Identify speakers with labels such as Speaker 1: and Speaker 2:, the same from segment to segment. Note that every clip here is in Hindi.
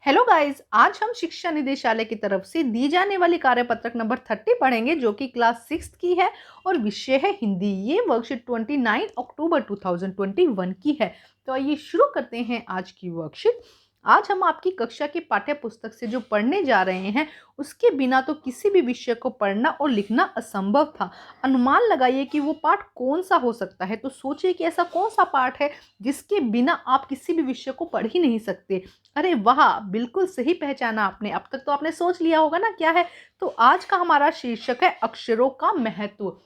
Speaker 1: हेलो गाइस, आज हम शिक्षा निदेशालय की तरफ से दी जाने वाली कार्यपत्रक नंबर 30 पढ़ेंगे जो कि क्लास 6 की है और विषय है हिंदी। ये वर्कशीट 29 अक्टूबर 2021 की है। तो आइए शुरू करते हैं आज की वर्कशीट। आज हम आपकी कक्षा की पाठ्य पुस्तक से जो पढ़ने जा रहे हैं उसके बिना तो किसी भी विषय को पढ़ना और लिखना असंभव था। अनुमान लगाइए कि वो पाठ कौन सा हो सकता है। तो सोचिए कि ऐसा कौन सा पाठ है जिसके बिना आप किसी भी विषय को पढ़ ही नहीं सकते। अरे वाह! बिल्कुल सही पहचाना आपने। अब तक तो आपने सोच लिया होगा ना क्या है? तो आज का हमारा शीर्षक है अक्षरों का महत्व।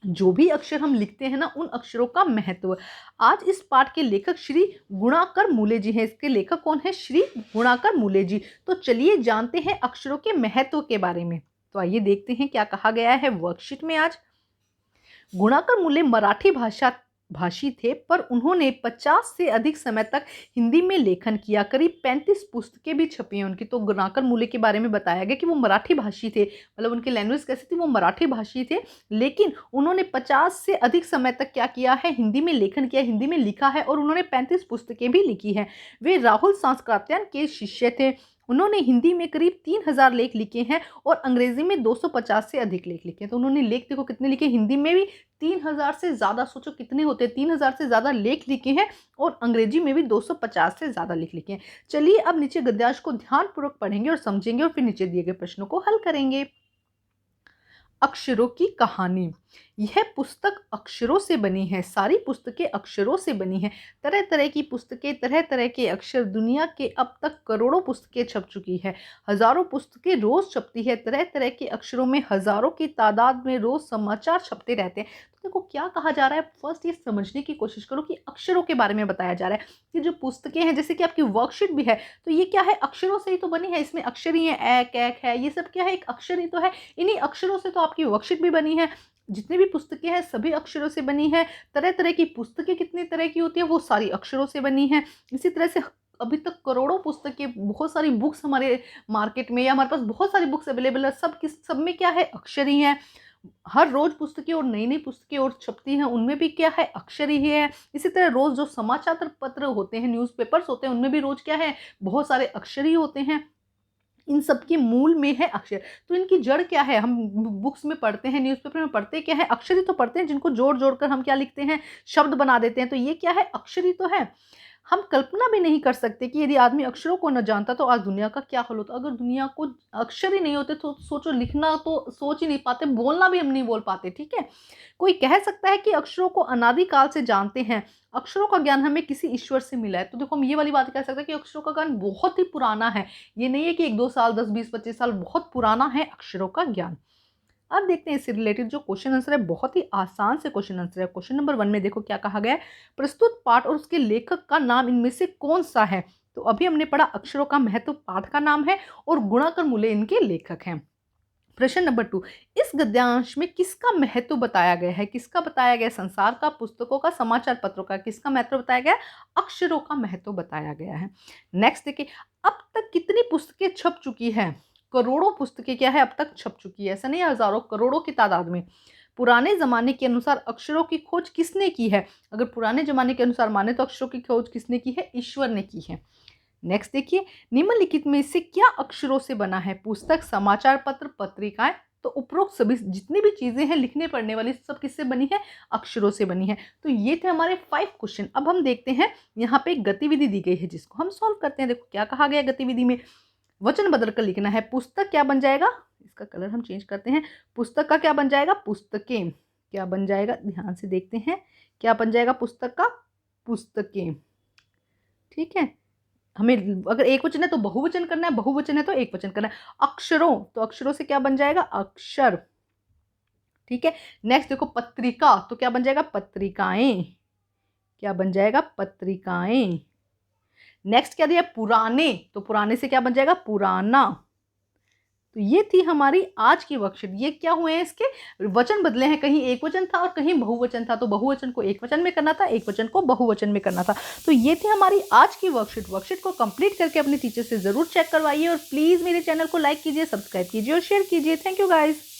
Speaker 1: जो भी अक्षर हम लिखते हैं ना, उन अक्षरों का महत्व। आज इस पाठ के लेखक श्री गुणाकर मूले जी हैं। इसके लेखक कौन है? श्री गुणाकर मूले जी। तो चलिए जानते हैं अक्षरों के महत्व के बारे में। तो आइए देखते हैं क्या कहा गया है वर्कशीट में आज। गुणाकर मूले मराठी भाषी थे, पर उन्होंने 50 से अधिक समय तक हिंदी में लेखन किया। करीब 35 पुस्तकें भी छपी हैं उनकी। तो गुणाकर मूले के बारे में बताया गया कि वो मराठी भाषी थे, मतलब उनकी लैंग्वेज कैसी थी, वो मराठी भाषी थे। लेकिन उन्होंने 50 से अधिक समय तक क्या किया है? हिंदी में लेखन किया, हिंदी में लिखा है और उन्होंने 35 पुस्तकें भी लिखी हैं। वे राहुल सांस्कृत्यायन के शिष्य थे। उन्होंने हिंदी में करीब 3000 लेख लिखे हैं और अंग्रेजी में 250 से अधिक लेख लिखे हैं। तो उन्होंने लेख देखो कितने लिखे, हिंदी में भी 3000 से ज़्यादा। सोचो कितने होते हैं, 3000 से ज़्यादा लेख लिखे हैं और अंग्रेजी में भी 250 से ज़्यादा लेख लिखे हैं। चलिए अब नीचे गद्यांश को ध्यानपूर्वक पढ़ेंगे और समझेंगे और फिर नीचे दिए गए प्रश्नों को हल करेंगे। अक्षरों की कहानी। यह पुस्तक अक्षरों से बनी है। सारी पुस्तकें अक्षरों से बनी हैं। तरह तरह की पुस्तकें, तरह तरह के अक्षर। दुनिया के अब तक करोड़ों पुस्तकें छप चुकी है। हजारों पुस्तकें रोज छपती है। तरह तरह के अक्षरों में हजारों की तादाद में रोज समाचार छपते रहते हैं। तो देखो क्या कहा जा रहा है, फर्स्ट ये समझने की कोशिश करो कि अक्षरों के बारे में बताया जा रहा है कि जो पुस्तकें हैं, जैसे कि आपकी वर्कशीट भी है, तो ये क्या है? अक्षरों से ही तो बनी है। इसमें अक्षर ही है, एक एक है, ये सब क्या है? एक अक्षर ही तो है। इन्हीं अक्षरों से तो आपकी वर्कशीट भी बनी है। जितनी भी पुस्तकें हैं सभी अक्षरों से बनी है। तरह तरह की पुस्तकें कितनी तरह की होती है, वो सारी अक्षरों से बनी है। इसी तरह से अभी तक करोड़ों पुस्तकें, बहुत सारी बुक्स हमारे मार्केट में या हमारे पास बहुत सारी बुक्स अवेलेबल है। सब में क्या है? अक्षर ही है। हर रोज पुस्तकें और नई नई पुस्तकें और छपती हैं, उनमें भी क्या है? अक्षर ही है। इसी तरह रोज जो समाचार पत्र होते हैं, न्यूज़पेपर्स होते हैं, उनमें भी रोज क्या है? बहुत सारे अक्षर ही होते हैं। इन सब के मूल में है अक्षर। तो इनकी जड़ क्या है? हम बुक्स में पढ़ते हैं, न्यूज़पेपर में पढ़ते क्या है? अक्षर ही तो पढ़ते हैं, जिनको जोड़ जोड़ कर हम क्या लिखते हैं? शब्द बना देते हैं। तो ये क्या है? अक्षर ही तो है। हम कल्पना भी नहीं कर सकते कि यदि आदमी अक्षरों को न जानता तो आज दुनिया का क्या हाल होता। अगर दुनिया को अक्षर ही नहीं होते तो सोचो, लिखना तो सोच ही नहीं पाते, बोलना भी हम नहीं बोल पाते। ठीक है, कोई कह सकता है कि अक्षरों को अनादिकाल से जानते हैं, अक्षरों का ज्ञान हमें किसी ईश्वर से मिला है। तो देखो हम ये वाली बात कह सकते हैं कि अक्षरों का ज्ञान बहुत ही पुराना है। ये नहीं है कि 1-2 साल, 10-20-25 साल, बहुत पुराना है अक्षरों का ज्ञान। अब देखते हैं इससे रिलेटेड जो क्वेश्चन आंसर है, बहुत ही आसान से क्वेश्चन आंसर है। क्वेश्चन नंबर 1 में देखो क्या कहा गया है। प्रस्तुत पाठ और उसके लेखक का नाम इनमें से कौन सा है? तो अभी हमने पढ़ा अक्षरों का महत्व पाठ का नाम है और गुणाकर मूले इनके लेखक हैं। प्रश्न नंबर 2, इस गद्यांश में किसका महत्व बताया गया है? किसका बताया गया? संसार का, पुस्तकों का, समाचार पत्रों का? किसका महत्व बताया गया? अक्षरों का महत्व बताया गया है। नेक्स्ट देखिए, अब तक कितनी पुस्तकें छप चुकी है? करोड़ों पुस्तकें क्या है? अब तक छप चुकी है। ऐसा नहीं, हजारों, करोड़ों की तादाद में। पुराने जमाने के अनुसार अक्षरों की खोज किसने की है? अगर पुराने जमाने के अनुसार माने तो अक्षरों की खोज किसने की है? ईश्वर ने की है। नेक्स्ट देखिए, निम्नलिखित में से क्या अक्षरों से बना है? पुस्तक, समाचार पत्र, पत्रिकाएं। तो उपरोक्त सभी जितनी भी चीजें हैं लिखने पढ़ने वाली, सब किससे बनी है? अक्षरों से बनी है। तो ये थे हमारे 5 क्वेश्चन। अब हम देखते हैं, यहाँ पे एक गतिविधि दी गई है जिसको हम सॉल्व करते हैं। देखो क्या कहा गया गतिविधि में। वचन बदल कर लिखना है। पुस्तक क्या बन जाएगा? इसका कलर हम चेंज करते हैं। पुस्तक का क्या बन जाएगा? पुस्तकें। क्या बन जाएगा? ध्यान से देखते हैं, क्या बन जाएगा पुस्तक का? पुस्तकें। ठीक है, हमें अगर एक वचन है तो बहुवचन करना है, बहुवचन है तो एक वचन करना है। अक्षरों, तो अक्षरों से क्या बन जाएगा? अक्षर। ठीक है, नेक्स्ट देखो पत्रिका, तो क्या बन जाएगा? पत्रिकाएं। क्या बन जाएगा? पत्रिकाएं। नेक्स्ट क्या दिया? पुराने, तो पुराने से क्या बन जाएगा? पुराना। तो ये थी हमारी आज की वर्कशीट। ये क्या हुए हैं? इसके वचन बदले हैं, कहीं एक वचन था और कहीं बहुवचन था। तो बहुवचन को एक वचन में करना था, एक वचन को बहुवचन में करना था। तो ये थी हमारी आज की वर्कशीट। वर्कशीट को कंप्लीट करके अपने टीचर से जरूर चेक करवाइए और प्लीज मेरे चैनल को लाइक कीजिए, सब्सक्राइब कीजिए और शेयर कीजिए। Thank you guys.